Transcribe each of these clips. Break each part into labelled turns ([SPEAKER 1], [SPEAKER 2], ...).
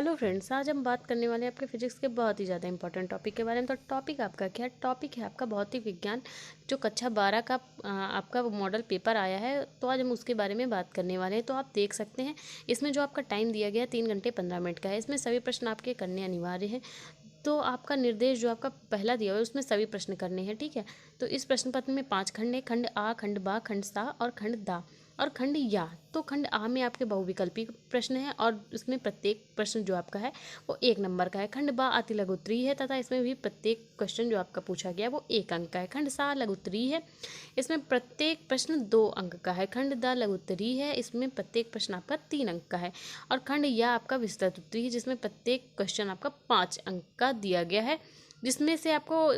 [SPEAKER 1] Hello friends, आज हम बात करने वाले हैं आपके फिजिक्स के बहुत ही ज़्यादा इंपॉर्टेंट टॉपिक के बारे में। तो टॉपिक आपका क्या है? टॉपिक है आपका भौतिक विज्ञान, जो कक्षा 12 का आपका मॉडल पेपर आया है। तो आज हम उसके बारे में बात करने वाले हैं। तो आप देख सकते हैं इसमें जो आपका टाइम दिया गया है 3 घंटे 15 मिनट का है। इसमें सभी प्रश्न आपके करने अनिवार्य हैं। तो आपका निर्देश जो आपका पहला दिया हुआ है उसमें सभी प्रश्न करने हैं, ठीक है। तो इस प्रश्न पत्र में 5 खंड है: खंड आ, खंड बा, खंड सा और खंड दा और खंड या। तो खंड आ में आपके बहुविकल्पी प्रश्न है और इसमें प्रत्येक प्रश्न जो आपका है वो 1 नंबर का है। खंड बा अति लघु उत्तरीय है तथा इसमें भी प्रत्येक क्वेश्चन जो आपका पूछा गया है वो 1 अंक का है। खंड सा लघु उत्तरीय है, इसमें प्रत्येक प्रश्न 2 अंक का है। खंड दा लघु उत्तरीय है, इसमें प्रत्येक प्रश्न आपका 3 अंक का है। और खंड या आपका विस्तृत उत्तरीय है, जिसमें प्रत्येक क्वेश्चन आपका 5 अंक का दिया गया है, जिसमें से आपको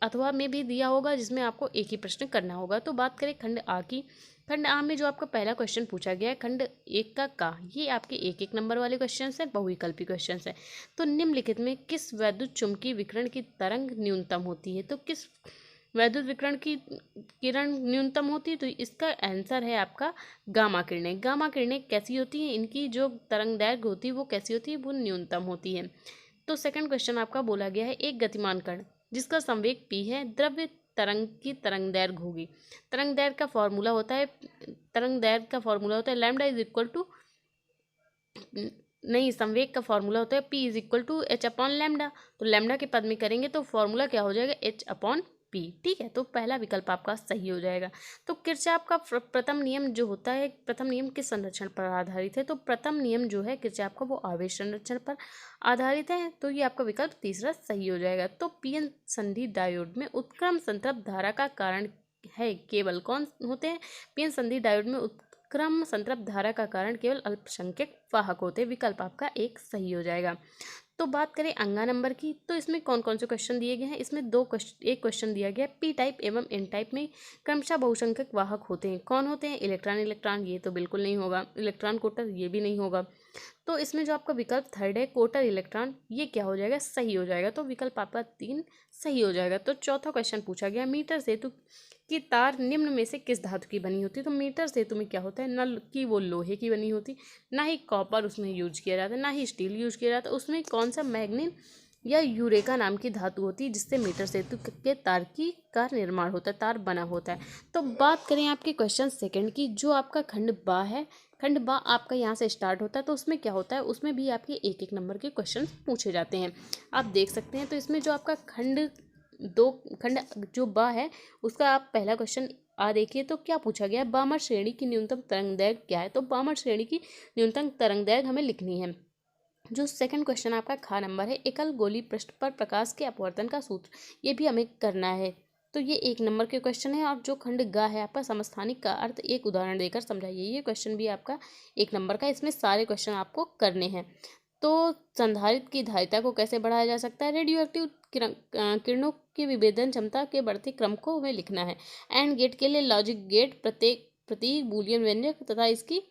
[SPEAKER 1] अथवा में भी दिया होगा जिसमें आपको एक ही प्रश्न करना होगा। तो बात करें खंड आ की। खंड आ में जो आपका पहला क्वेश्चन पूछा गया है खंड 1 का ये आपके 1-1 नंबर वाले क्वेश्चन है, बहुविकल्पी क्वेश्चन है। तो निम्नलिखित में किस वैद्युत चुम्बकीय विकिरण की तरंग न्यूनतम होती है? तो किस वैद्युत विकिरण की किरण न्यूनतम होती है? तो इसका आंसर है आपका गामा किरणें। गामा किरणें कैसी होती हैं? इनकी जो तरंग दैर्घ्य होती है वो कैसी होती है? वो न्यूनतम होती है। तो सेकंड क्वेश्चन आपका बोला गया है एक गतिमान कण जिसका संवेग p है, द्रव्य तरंग की तरंग दैर्घ्य होगी। तरंग दैर्घ्य का फॉर्मूला होता है लैम्डा इज इक्वल टू, नहीं, संवेग का फॉर्मूला होता है p is equal to h upon lambda. तो लैम्डा के पद में करेंगे तो फॉर्मूला क्या हो जाएगा? एच अपॉन p, ठीक है। तो पहला विकल्प आपका सही हो जाएगा। तो किरचॉफ का प्रथम नियम जो होता है, प्रथम नियम किस संरक्षण पर आधारित है? तो प्रथम नियम जो है किरचॉफ का वो आवेश संरक्षण पर आधारित है। तो ये आपका विकल्प तीसरा सही हो जाएगा। तो पीएन संधि डायोड में उत्क्रम संतृप्त धारा का कारण है केवल कौन होते हैं? पीएन संधि डायोड में उत्क्रम संतृप्त धारा का कारण केवल अल्पसंख्यक वाहक होते हैं। विकल्प आपका एक सही हो जाएगा। तो बात करें अंगा नंबर की, तो इसमें कौन कौन से क्वेश्चन दिए गए हैं? इसमें एक क्वेश्चन दिया गया है पी टाइप एवं एन टाइप में क्रमशः बहुसंख्यक वाहक होते हैं। कौन होते हैं? इलेक्ट्रॉन इलेक्ट्रॉन, ये तो बिल्कुल नहीं होगा। इलेक्ट्रॉन कोटर, ये भी नहीं होगा। तो इसमें जो आपका विकल्प थर्ड है कोटर इलेक्ट्रॉन, ये क्या हो जाएगा? सही हो जाएगा। तो विकल्प आपका 3 सही हो जाएगा। तो चौथा क्वेश्चन पूछा गया मीटर सेतु की तार निम्न में से किस धातु की बनी होती है? तो मीटर सेतु में क्या होता है? नल की वो लोहे की बनी होती, ना ही कॉपर उसमें यूज किया जाता है, ना ही स्टील यूज किया जाता है। उसमें कौन सा मैग्नीन या यूरेका नाम की धातु होती है जिससे मीटर सेतु के तार का निर्माण होता है, तार बना होता है। तो बात करें आपके क्वेश्चन सेकंड की, जो आपका खंड बा है, खंड बा आपका यहाँ से स्टार्ट होता है। तो उसमें क्या होता है? उसमें भी आपके 1-1 नंबर के क्वेश्चन पूछे जाते हैं, आप देख सकते हैं। तो इसमें जो आपका खंड जो बा है उसका आप पहला क्वेश्चन आ देखिए तो क्या पूछा गया है? बामर श्रेणी की न्यूनतम तरंग दैर्घ्य क्या है? तो बामर श्रेणी की न्यूनतम तरंग दैर्घ्य हमें लिखनी है। जो सेकंड क्वेश्चन आपका खा नंबर है एकल गोली पृष्ठ पर प्रकाश के अपवर्तन का सूत्र, ये भी हमें करना है। तो ये 1 नंबर के क्वेश्चन है। और जो खंड गा है आपका समस्थानिक का अर्थ एक उदाहरण देकर समझाइए, ये क्वेश्चन भी आपका 1 नंबर का। इसमें सारे क्वेश्चन आपको करने हैं। तो संधारित्र की धारिता को कैसे बढ़ाया जा सकता है? रेडियो एक्टिव किरणों की विभेदन क्षमता के बढ़ते क्रम को हमें लिखना है। एंड गेट के लिए लॉजिक गेट प्रत्येक प्रतीक बूलियन व्यंजक तथा इसकी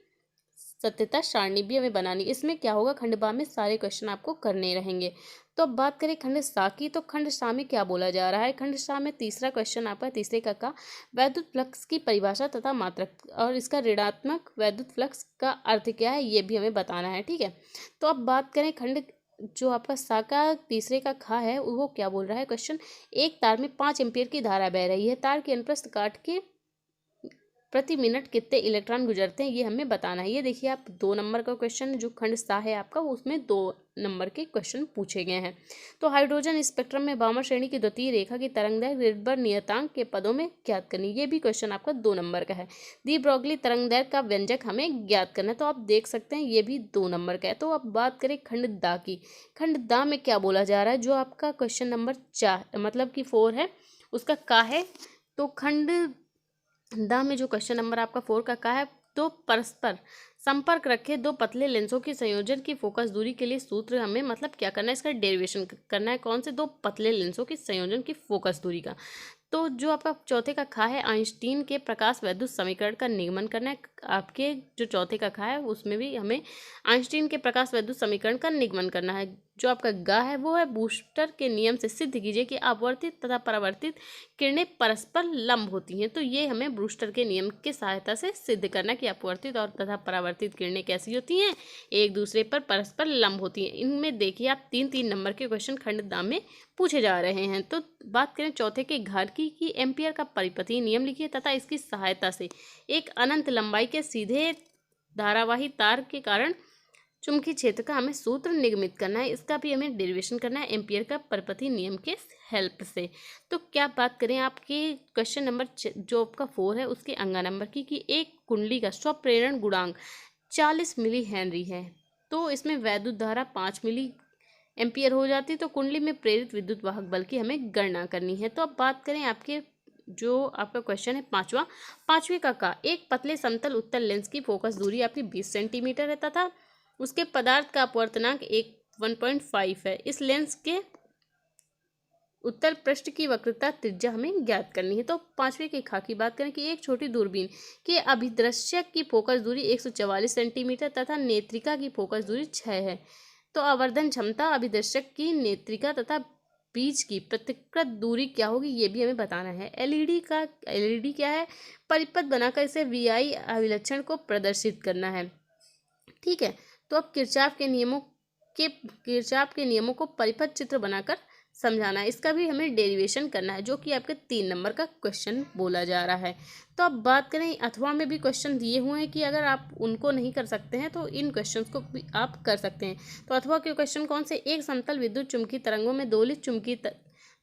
[SPEAKER 1] सत्यता सारणी भी हमें बनानी। इसमें क्या होगा? खंड बा में सारे क्वेश्चन आपको करने रहेंगे। तो अब बात करें खंड सा की, तो खंड सा में क्या बोला जा रहा है? खंड सा में तीसरा क्वेश्चन आपका तीसरे का वैद्युत फ्लक्स की परिभाषा तथा मात्रक और इसका ऋणात्मक वैद्युत फ्लक्स का अर्थ क्या है ये भी हमें बताना है, ठीक है। तो अब बात करें खंड जो आपका सा का तीसरे का खा है, वो क्या बोल रहा है क्वेश्चन? एक तार में 5 एम्पीयर की धारा बह रही है, तार के अनुप्रस्थ काट के प्रति मिनट कितने इलेक्ट्रॉन गुजरते हैं ये हमें बताना है। ये देखिए आप 2 नंबर का क्वेश्चन जो खंड सा है आपका उसमें 2 नंबर के क्वेश्चन पूछे गए हैं। तो हाइड्रोजन स्पेक्ट्रम में बामर श्रेणी की द्वितीय रेखा की तरंगदैर्घ्य रिडबर्ग नियतांक के पदों में ज्ञात करनी, ये भी क्वेश्चन आपका 2 नंबर का है। दी ब्रोगली तरंगदैर्घ्य का व्यंजक हमें ज्ञात करना है, तो आप देख सकते हैं ये भी 2 नंबर का है। तो अब बात करें खंड दा की। खंड दा में क्या बोला जा रहा है? जो आपका क्वेश्चन नंबर 4 मतलब कि 4 है उसका का है। तो खंड दा में जो क्वेश्चन नंबर आपका 4 का है, तो परस्पर संपर्क रखे 2 पतले लेंसों की संयोजन की फोकस दूरी के लिए सूत्र हमें मतलब क्या करना है? इसका डेरिवेशन करना है। कौन से 2 पतले लेंसों की संयोजन की फोकस दूरी का? तो जो आपका चौथे का खा है, आइंस्टीन के प्रकाश वैद्युत समीकरण का निगमन करना है। आपके जो चौथे का खा है उसमें भी हमें आइंस्टीन के प्रकाश वैद्युत समीकरण का निगमन करना है। जो आपका गा है वो है बूस्टर के नियम से सिद्ध कीजिए कि अपवर्तित तथा परावर्तित किरणें परस्पर लंब होती हैं। तो ये हमें ब्रूस्टर के नियम की सहायता से सिद्ध करना कि अपवर्तित और तथा परावर्तित किरणें कैसी होती हैं, एक दूसरे पर परस्पर लंब होती हैं। इनमें देखिए आप 3-3 नंबर के क्वेश्चन खंडदान में पूछे जा रहे हैं। तो बात करें चौथे के घर की कि एम्पियर का परिपथीय नियम लिखिए तथा इसकी सहायता से एक अनंत लंबाई के सीधे धारावाही तार के कारण चुंबकीय क्षेत्र का हमें सूत्र निगमित करना है। इसका भी हमें डेरिवेशन करना है एम्पियर का परिपथीय नियम के हेल्प से। तो क्या बात करें आपके क्वेश्चन नंबर जो आपका 4 है उसके अंगा नंबर की कि एक कुंडली का स्वप्रेरण गुणांक 40 मिली हेनरी है, तो इसमें वैद्युत धारा 5 मिली एम्पियर हो जाती है। तो कुंडली में प्रेरित विद्युत वाहक बल की हमें गणना करनी है। तो अब बात करें आपके जो आपका क्वेश्चन है पांचवें का एक पतले समतल उत्तल लेंस की फोकस दूरी आपकी 20 सेंटीमीटर है तथा उसके पदार्थ का अपवर्तनांक 1.5 है। इस लेंस के उत्तल पृष्ठ की वक्रता त्रिज्या हमें ज्ञात करनी है। तो पांचवें के खा की बात करें कि एक छोटी दूरबीन के अभिदृश्यक की फोकस दूरी 144 सेंटीमीटर तथा नेत्रिका की फोकस दूरी 6 है। तो आवर्धन क्षमता अभिदर्शक की नेत्रिका तथा बीच की प्रतिकृत दूरी क्या होगी ये भी हमें बताना है। एलईडी क्या है, परिपथ बनाकर इसे वीआई अभिलक्षण को प्रदर्शित करना है। ठीक है, तो अब किरचॉफ के नियमों को परिपथ चित्र बनाकर समझाना है। इसका भी हमें डेरिवेशन करना है जो कि आपके 3 नंबर का क्वेश्चन बोला जा रहा है। तो अब बात करें अथवा में भी क्वेश्चन दिए हुए हैं कि अगर आप उनको नहीं कर सकते हैं तो इन क्वेश्चंस को भी आप कर सकते हैं। तो अथवा के क्वेश्चन कौन से, एक समतल विद्युत चुम्बकीय तरंगों में दोलित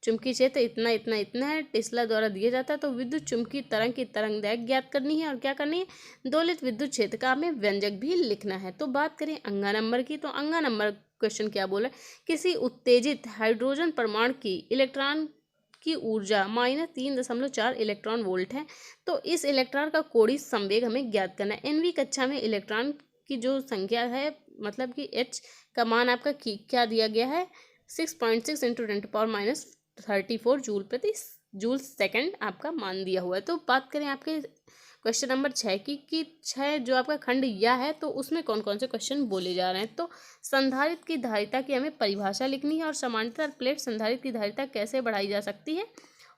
[SPEAKER 1] चुम्बकीय क्षेत्र इतना इतना इतना है टेस्ला द्वारा दिया जाता है। तो विद्युत चुम्बकीय तरंग की तरंग दैर्घ्य ज्ञात करनी है और क्या करनी है, दोलित विद्युत क्षेत्र का हमें व्यंजक भी लिखना है। तो बात करें अंगा नंबर की, तो अंगा नंबर क्वेश्चन क्या बोला, किसी उत्तेजित हाइड्रोजन परमाणु की इलेक्ट्रॉन की ऊर्जा -3.4 इलेक्ट्रॉन वोल्ट है। तो इस इलेक्ट्रॉन का कोणीय संवेग हमें ज्ञात करना है। 9वीं कक्षा में इलेक्ट्रॉन की जो संख्या है मतलब कि H का मान आपका क्या दिया गया है, 6.6 × 10⁻34 जूल सेकंड आपका मान दिया हुआ है। तो बात करें आपके क्वेश्चन नंबर 6 की कि 6 जो आपका खंड या है तो उसमें कौन कौन से क्वेश्चन बोले जा रहे हैं। तो संधारित्र की धारिता की हमें परिभाषा लिखनी है और समानांतर प्लेट संधारित्र की धारिता कैसे बढ़ाई जा सकती है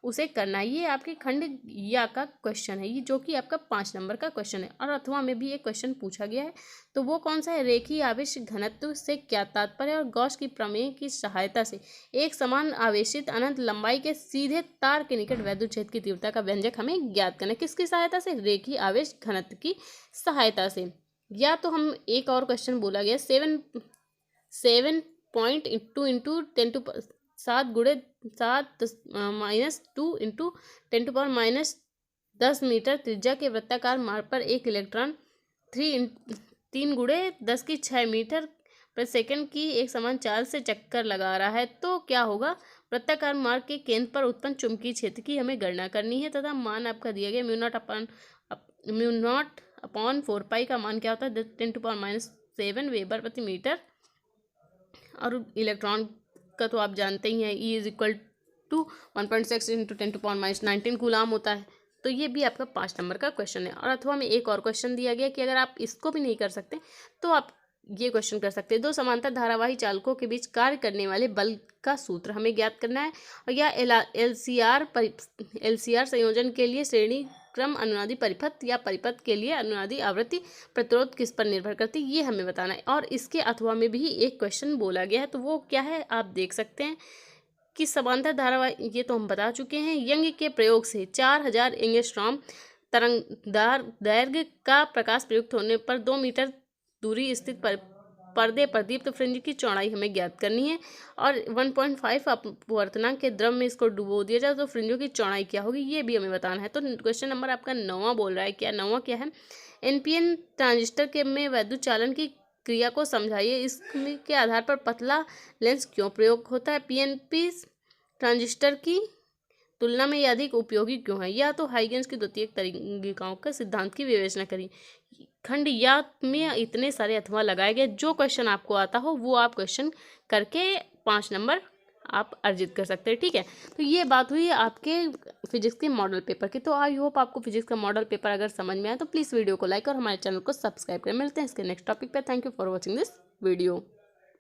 [SPEAKER 1] उसे करना है। ये आपके खंड या का क्वेश्चन है, ये जो कि आपका 5 नंबर का क्वेश्चन है। और अथवा में भी एक क्वेश्चन पूछा गया है, तो वो कौन सा है, रेखीय आवेश घनत्व से क्या तात्पर्य और गॉस की प्रमेय की सहायता से एक समान आवेशित अनंत लंबाई के सीधे तार के निकट वैद्युत क्षेत्र की तीव्रता का व्यंजक हमें ज्ञात करना है। किसकी सहायता से, रेखीय आवेश घनत्व की सहायता से। या तो हम एक और क्वेश्चन बोला गया 7.2 इंटू 10⁻⁻10 मीटर त्रिज्या के वृत्ताकार मार्ग पर एक इलेक्ट्रॉन 3×10⁶ मीटर प्रति सेकंड की एक समान चाल से चक्कर लगा रहा है। तो क्या होगा, वृत्ताकार मार्ग के केंद्र पर उत्पन्न चुंबकीय क्षेत्र की हमें गणना करनी है तथा मान आपका दिया गया μ0/4π का मान क्या होता है 10⁻⁷ वेबर प्रति मीटर। और इलेक्ट्रॉन का तो आप जानते ही हैं E = 1.6 × 10⁻⁻19 कूलाम होता है। तो ये भी आपका 5 नंबर का क्वेश्चन है। और अथवा में एक और क्वेश्चन दिया गया कि अगर आप इसको भी नहीं कर सकते तो आप ये क्वेश्चन कर सकते हैं, दो समांतर धारावाही चालकों के बीच कार्य करने वाले बल का सूत्र हमें ज्ञात करना है। और या LCR संयोजन के लिए श्रेणी क्रम अनुनादी परिपथ या परिपथ के लिए अनुनादी आवृत्ति प्रतिरोध किस पर निर्भर करती है ये हमें बताना है। और इसके अथवा में भी एक क्वेश्चन बोला गया है, तो वो क्या है आप देख सकते हैं कि समांतर धारावाही, ये तो हम बता चुके हैं। यंग के प्रयोग से 4000 एंगस्ट्रॉम तरंगदार दैर्घ्य का प्रकाश प्रयुक्त होने पर 2 मीटर दूरी स्थित पर्दे पर दीप्त फ्रिंज की चौड़ाई हमें ज्ञात करनी है। और 1.5 अपवर्तनांक के द्रव में इसको डुबो दिया जाए तो फ्रिंजों की चौड़ाई क्या होगी ये भी हमें बताना है। तो क्वेश्चन नंबर आपका 9वां बोल रहा है, नौवां क्या है, NPN ट्रांजिस्टर के में वैद्युत चालन की क्रिया को समझाइए, इसके आधार पर पतला लेंस क्यों प्रयोग होता है, PNP ट्रांजिस्टर की तुलना में यह अधिक उपयोगी क्यों है, या तो हाइगेंस की द्वितीयक तरंगिकाओं का सिद्धांत की विवेचना करिए। खंड या में इतने सारे अथवा लगाए गए, जो क्वेश्चन आपको आता हो वो आप क्वेश्चन करके 5 नंबर आप अर्जित कर सकते हैं। ठीक है, तो ये बात हुई आपके फिजिक्स के मॉडल पेपर की। तो आई होप आपको फिजिक्स का मॉडल पेपर अगर समझ में आए तो प्लीज़ वीडियो को लाइक और हमारे चैनल को सब्सक्राइब करें। मिलते हैं इसके नेक्स्ट टॉपिक पे। Thank you for watching this video.